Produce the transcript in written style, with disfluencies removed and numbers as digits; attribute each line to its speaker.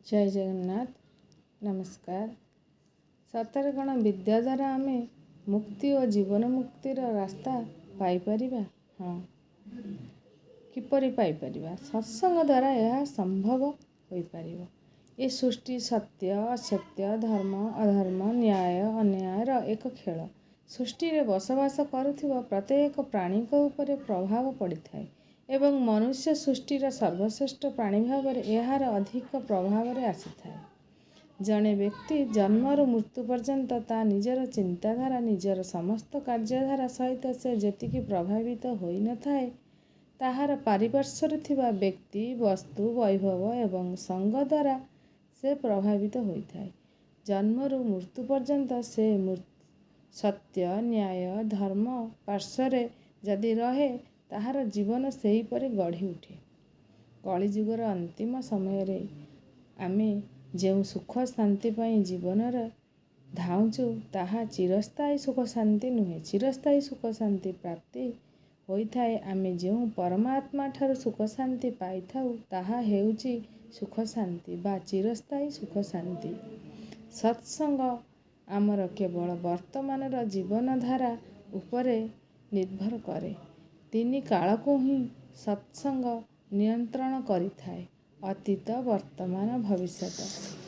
Speaker 1: जय जगन्नाथ। नमस्कार। सतरे कण विद्या द्वारा आमे मुक्ति और जीवन मुक्तिर रास्ता पाइपरिबा? हाँ, किपरि पाइपरिबा? सत्संग द्वारा यह संभव होइपारिबो। ए सृष्टि सत्य असत्य धर्म अधर्म न्याय अन्यायर एक खेल। सृष्टि रे बसवास करुथिबा प्रत्येक प्राणीक उपरे प्रभाव पड़िथाए एवं मनुष्य सृष्टिर सर्वश्रेष्ठ प्राणी भाव यार अधिक प्रभाव आसीथाए। जड़े व्यक्ति जन्मरू मृत्यु पर्यंत ता निजर चिंताधारा निजर समस्त कार्यधारा सहित से जेतिकी प्रभावित होई न थाए ताहार पारिपार्श्वरे थिबा व्यक्ति वस्तु वैभव एवं संग द्वारा से प्रभावित होइथाए। जन्मरू मृत्यु पर्यंत से सत्य न्याय धर्म पार्श्वरे जदि रहे ताहार जीवन सेही परि गढ़ी उठे। कलिजुगर अंतिम समय रे आमे जो सुख शांति पाई जीवन धाउचु ताहा चिरस्थायी सुख शांति नुहे। चिरस्थायी सुख शांति प्राप्ति होइथाए आमे जो परमात्मा ठारू सुख शांति पाई थाउ ताहा हेउची सुख शांति बा चिरस्थायी सुख शांति। सत्संग आमर केवल वर्तमान जीवन धारा उपरे निर्भर करे। तीन काल को ही सत्संग नियंत्रण करिथाए, अतीत वर्तमान भविष्यत।